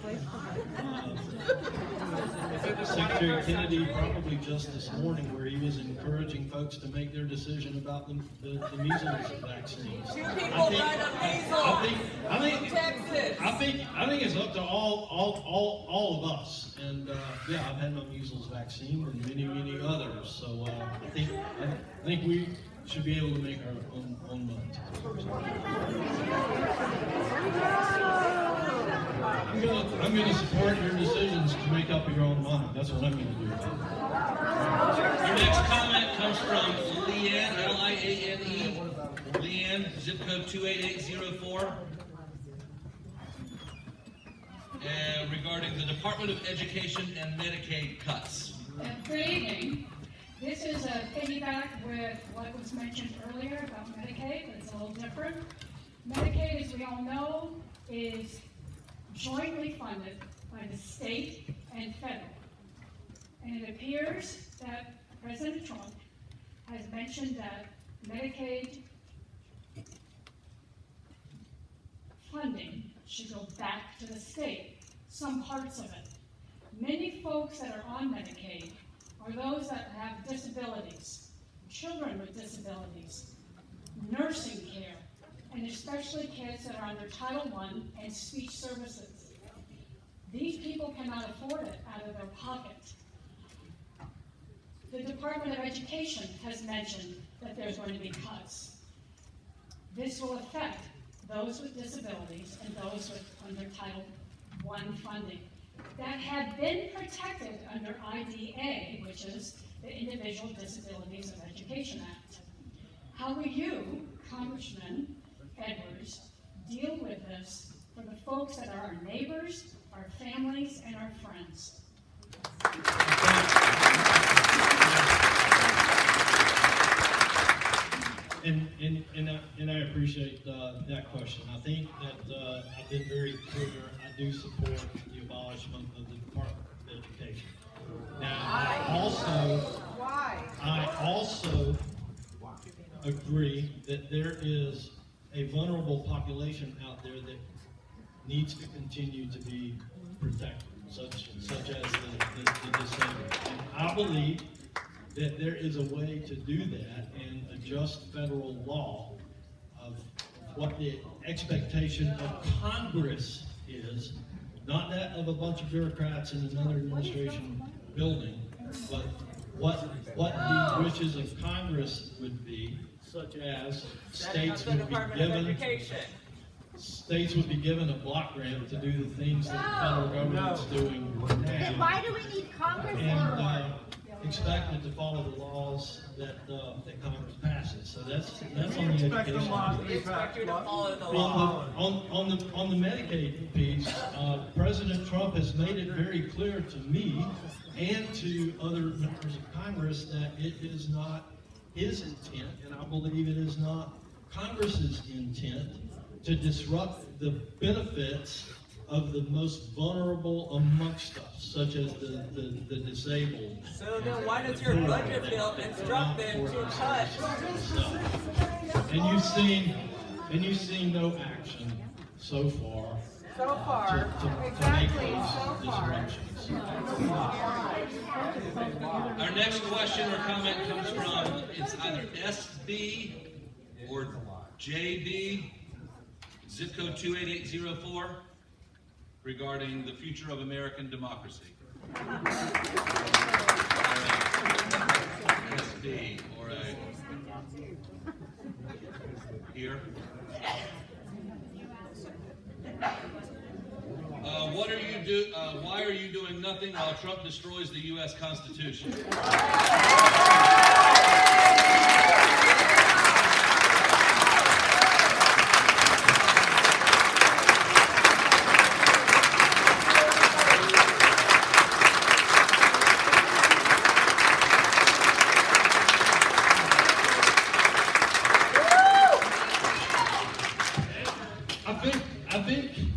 Secretary Kennedy probably just this morning where he was encouraging folks to make their decision about the measles vaccines. Two people died of measles. I think it's up to all of us. And yeah, I've had my measles vaccine and many others. So I think we should be able to make our own minds. I'm going to support your decisions to make up your own mind. That's what I'm going to do. Your next comment comes from Leanne, L-I-A-N-E. Leanne, zip code 28804. Regarding the Department of Education and Medicaid cuts. Good evening. This is a piggyback with what was mentioned earlier about Medicaid, but it's a little different. Medicaid, as we all know, is jointly funded by the state and federal. And it appears that President Trump has mentioned that Medicaid funding should go back to the state, some parts of it. Many folks that are on Medicaid are those that have disabilities, children with disabilities, nursing care, and especially kids that are under Title I and speech services. These people cannot afford it out of their pocket. The Department of Education has mentioned that there's going to be cuts. This will affect those with disabilities and those with under Title I funding that had been protected under IDA, which is the Individual Disabilities of Education Act. How will you, Congressman Edwards, deal with this for the folks that are our neighbors, our families, and our friends? And I appreciate that question. I think that I've been very clear. I do support the abolishment of the Department of Education. Now, I also agree that there is a vulnerable population out there that needs to continue to be protected, such as the disabled. And I believe that there is a way to do that and adjust federal law of what the expectation of Congress is, not that of a bunch of bureaucrats in another administration building, but what the wishes of Congress would be, such as states would be given a block grant to do the things that the federal government's doing now. Then why do we need Congress And expected to follow the laws that Congress passes. So that's on the education. We expect you to follow the law. On the Medicaid piece, President Trump has made it very clear to me and to other members of Congress that it is not his intent, and I believe it is not Congress's intent, to disrupt the benefits of the most vulnerable amongst us, such as the disabled. So then why does your budget bill instruct them to cut? And you've seen no action so far. Exactly, so far. Our next question or comment comes from, it's either SB or JB, zip code 28804, regarding the future of American democracy. SB or a here. What are you why are you doing nothing while Trump destroys the U.S. Constitution?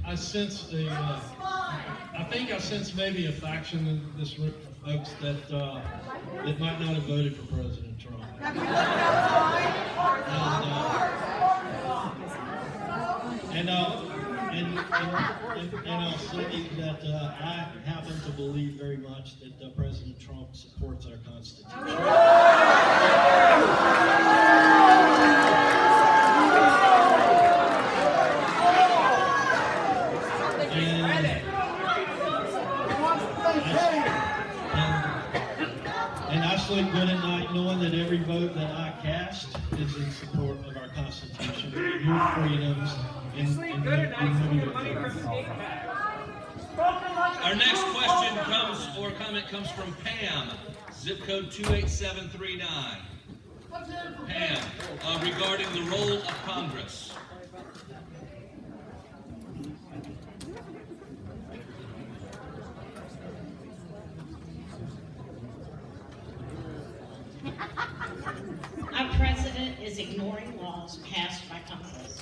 I sense maybe a faction in this group of folks that might not have voted for President Trump. And I'll say that I happen to believe very much that President Trump supports our Constitution. And I sleep good at night knowing that every vote that I cast is in support of our Constitution, your freedoms, and Our next question or comment comes from Pam, zip code 28739. Pam, regarding the role of Congress. Our president is ignoring laws passed by Congress.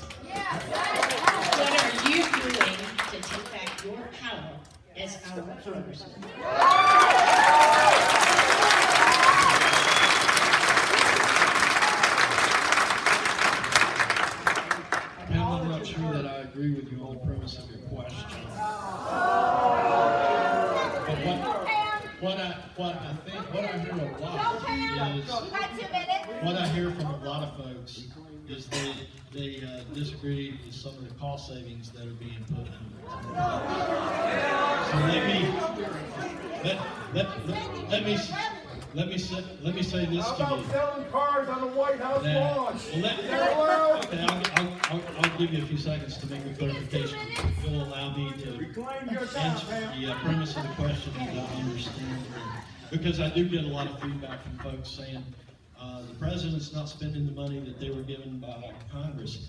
What are you doing to take back your power as our congressman? Pam, I'm not sure that I agree with you on the premise of your question. But what I hear a lot is, what I hear from a lot of folks folks is they disagree with some of the cost savings that are being put in. So let me say this How to about you. selling cars on the White House That- lawn? well, Is that allowed? Okay, I'll give you a few seconds to make a clarification. You'll allow me to Reclaim your time, answer ma'am. the premise of the question as I understand it. Because I do get a lot of feedback from folks saying, the president's not spending the money that they were given by Congress.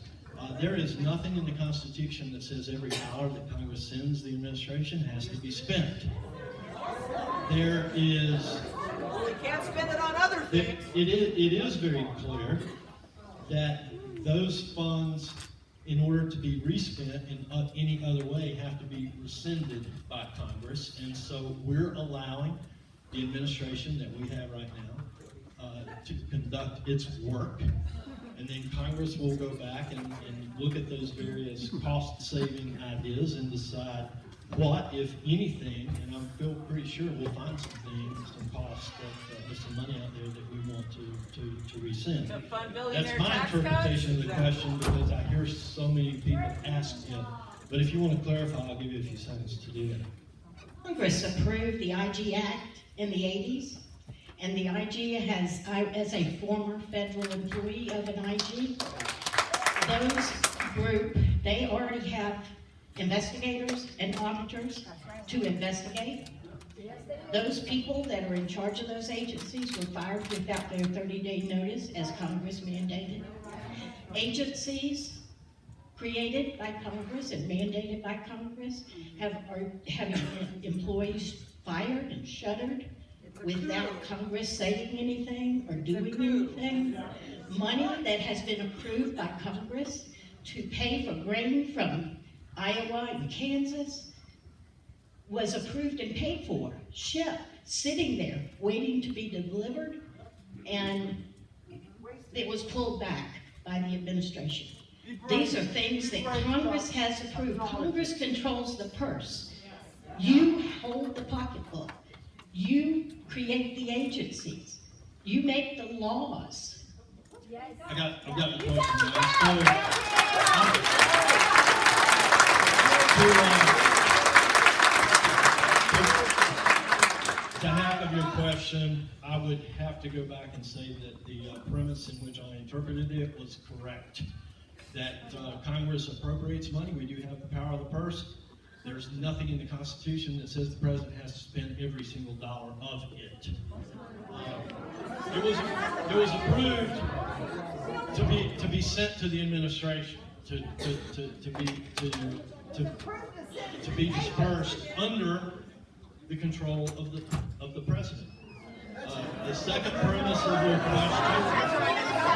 There is nothing in the Constitution that says every dollar that Congress sends the administration has to be spent. There is, Well, we can't spend it on other things. it is very clear that those funds, in order to be respent in any other way, have to be rescinded by Congress. And so we're allowing the administration that we have right now to conduct its work. And then Congress will go back and look at those various cost-saving ideas and decide what, if anything, and I feel pretty sure we'll find some things, some costs, there's some money out there that we want to rescind. To fund That's billionaire my tax interpretation of the cuts? question, because I hear so many people ask it. But if you want to clarify, I'll give you a few seconds to do that. Congress approved the IG Act in the 80s, and the IG has, as a former federal employee of an IG, those group, they already have investigators and auditors to investigate. Those people that are in charge of those agencies were fired without their 30-day notice, as Congress mandated. Agencies created by Congress and mandated by Congress are having employees fired and shuttered without Congress saying anything or doing anything. Money that has been approved by Congress to pay for grain from Iowa and Kansas was approved and paid for, shipped, sitting there, waiting to be delivered, and it was pulled back by the administration. These are things that Congress has approved. Congress controls the purse. You hold the pocketbook. You create the agencies. You make the laws. I've got a question, to half of your question, I would have to go back and say that the premise in which I interpreted it was correct. That Congress appropriates money, we do have the power of the purse. There's nothing in the Constitution that says the president has to spend every single dollar of it. It was approved to be sent to the administration to be dispersed under the control of the president. The second premise of your question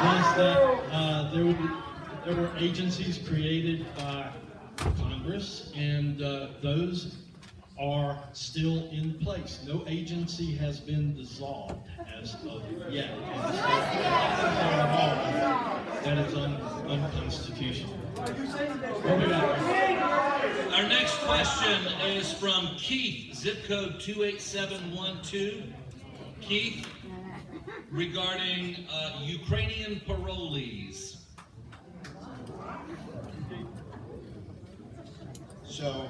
was that there were agencies created by Congress, and those are still in place. No agency has been dissolved as of yet. That is unconstitutional. Our next question is from Keith, zip code 28712. Keith, regarding Ukrainian parolees. So,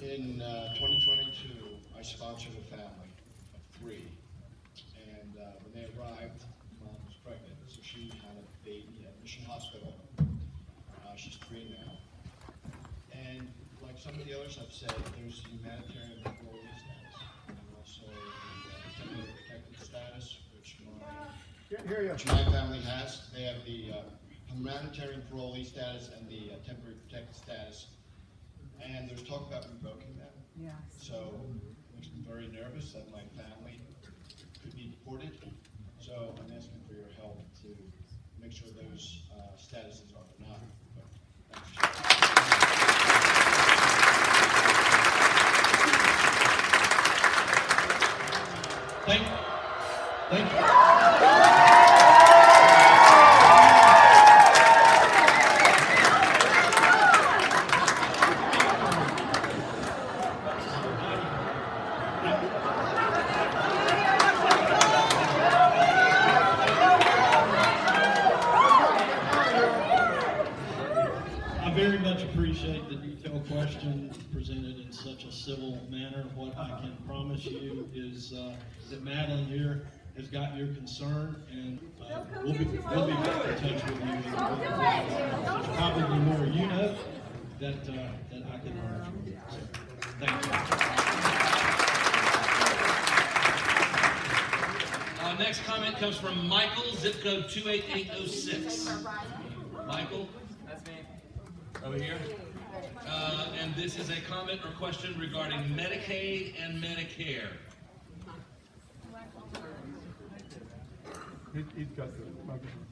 in 2022, I sponsored a family of 3, and when they arrived, Mom was pregnant, so she had a baby at Mission Hospital. She's 3 now, and like some of the others have said, there's humanitarian parolee status, and also the temporary protected status, which my family has. They have the humanitarian parolee status and the temporary protected status. And there's talk about revoking them. Yes. So it makes me very nervous that my family could be deported. So I'm asking for your help to make sure those statuses are not revoked. Thank you. very much appreciate the detailed question presented in such a civil manner. What I can promise you is that Madeline here has got your concern, and we'll be back in touch with you. There's probably more you know that I can learn from you. So, thank you. Next comment comes from Michael, zip code 28806. Michael? That's me. Over here. And this is a comment or question regarding Medicaid and Medicare. He's got the microphone.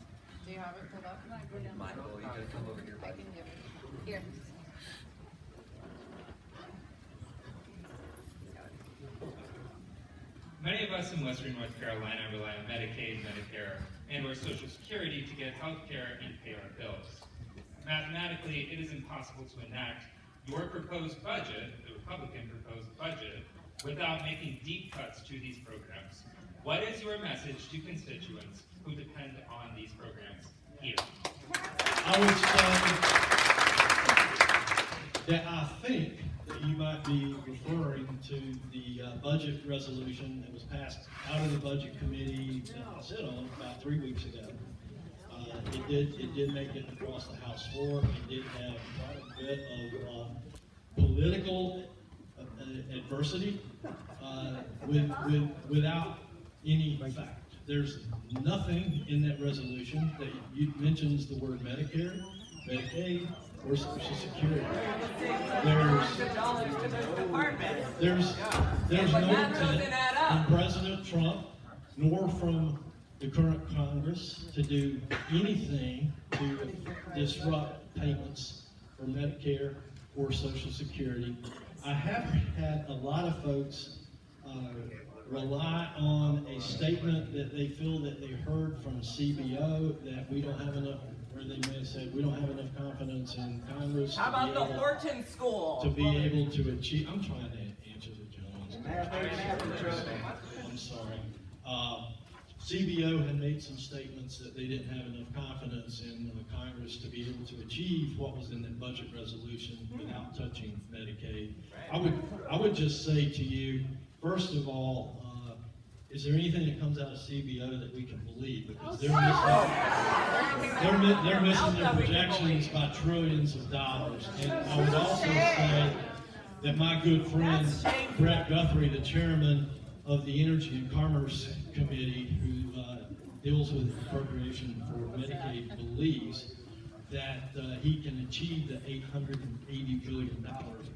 Do you have it pulled up? Michael, you gotta come over here. I can give it. Here. Many of us in Western North Carolina rely on Medicaid, Medicare, and or Social Security to get health care and pay our bills. Mathematically, it is impossible to enact your proposed budget, the Republican proposed budget, without making deep cuts to these programs. What is your message to constituents who depend on these programs here? I would say that I think that you might be referring to the budget resolution that was passed out of the budget committee that I sit on about 3 weeks ago. It did make it across the House floor. It did have quite a bit of political adversity without any fact. There's nothing in that resolution that mentions the word Medicare, Medicaid, or Social Security. There's no intent from President Trump nor from the current Congress to do anything to disrupt payments for Medicare or Social Security. I have had a lot of folks rely on a statement that they feel that they heard from CBO that we don't have enough, or they may have said we don't have enough confidence in Congress. How about the Horton School? To be able to achieve, I'm trying to answer the gentleman's question. I'm sorry. CBO had made some statements that they didn't have enough confidence in Congress to be able to achieve what was in the budget resolution without touching Medicaid. I would just say to you, first of all, is there anything that comes out of CBO that we can believe? Because they're missing their projections by trillions of dollars. And I would also say that my good friend Brett Guthrie, the chairman of the Energy and Commerce Committee, who deals with appropriation for Medicaid, believes that he can achieve the $880 billion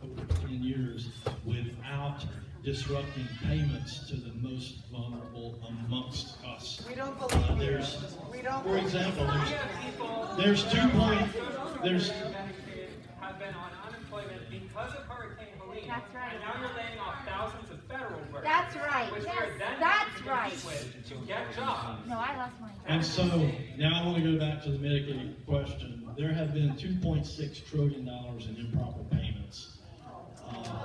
over 10 years without disrupting payments to the most vulnerable amongst us. We don't believe there's, we don't for example, There's have been on unemployment because of Hurricane Helene. That's right. And now you're laying off thousands of federal workers. That's right. Which Yes, you're then that's having to right. compete with to get jobs. No, I lost mine. And so now I want to go back to the Medicaid question. There have been $2.6 trillion in improper payments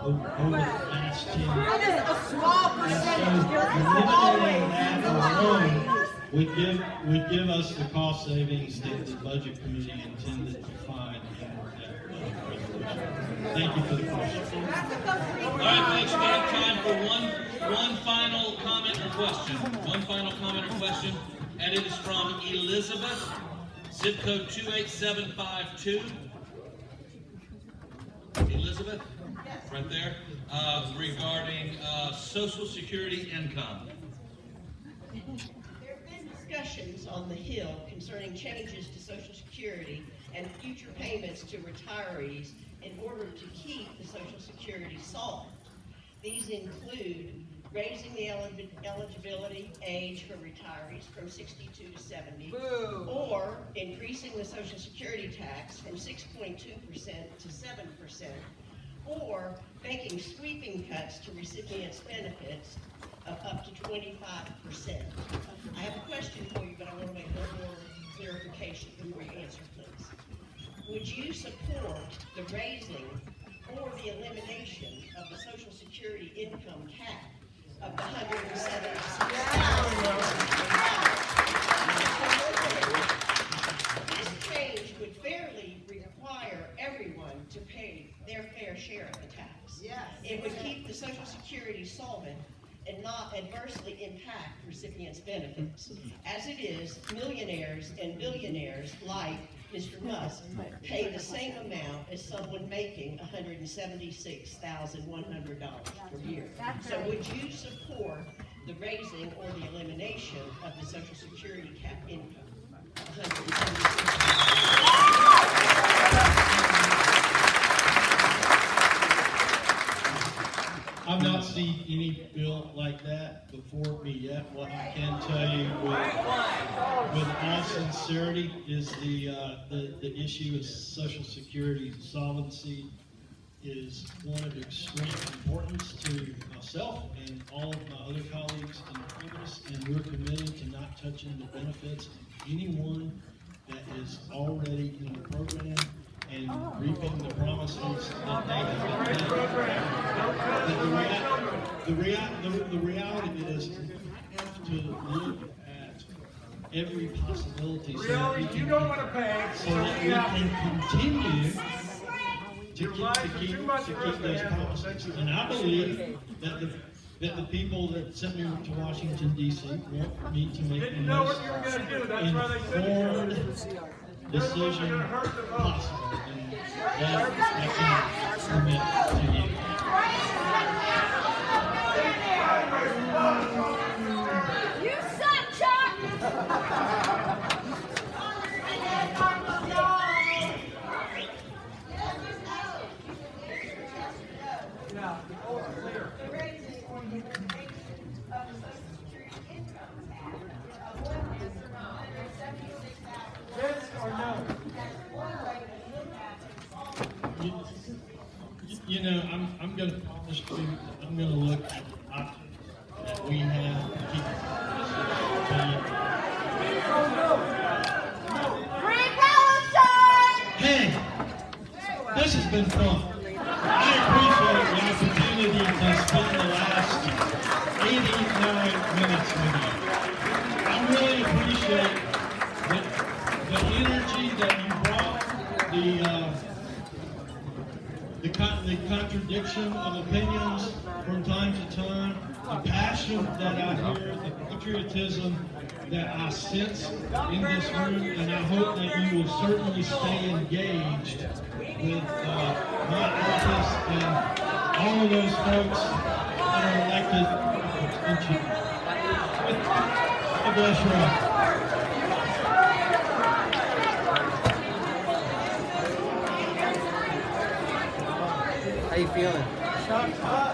over the last 10 years. That is a small percentage. Would give us the cost savings that the budget committee intended to find in that budget resolution. Thank you for the question. All right, folks, we have time for one final comment or question. One final comment or question, and it is from Elizabeth, zip code 28752. Elizabeth, right there, regarding Social Security income. There have been discussions on the Hill concerning changes to Social Security and future payments to retirees in order to keep the Social Security solvent. These include raising the eligibility age for retirees from 62 to 70, or increasing the Social Security tax from 6.2% to 7%, or making sweeping cuts to recipients' benefits of up to 25%. I have a question for you, but I want to make one more clarification before you answer, please. Would you support the raising or the elimination of the Social Security income cap of the $176,000? This change would fairly require every to pay their fair share of the tax. Yes. It would keep the Social Security solvent and not adversely impact recipients' benefits. As it is, millionaires and billionaires like Mr. Musk pay the same amount as someone making $176,100 per year. So would you support the raising or the elimination of the Social Security cap income? I've not seen any bill like that before me yet. What I can tell you with all sincerity is the issue of Social Security solvency is one of extreme importance to myself and all of my other colleagues in Congress, and we're committed to not touching the benefits of anyone that is already in the program and reaping the promises that they have been made. The reality is we have to look at every possibility so that we can, continue to keep those promises. And I believe that the people that sent me to Washington, D.C. want me to make the most informed decision possible. And that I can commit to you. You suck, Chuck! Yes or no? You know, I'm gonna promise you, I'm gonna look at the options that we have to keep Free Palestine! Hey, this has been fun. I appreciate the opportunity to spend the last 89 minutes with you. I really appreciate the energy that you brought, the contradiction of opinions from time to time, the passion that I hear, the patriotism that I sense in this room, and I hope that you will certainly stay engaged with my office and all of those folks that are elected. God bless you all. How you feeling? Shut up.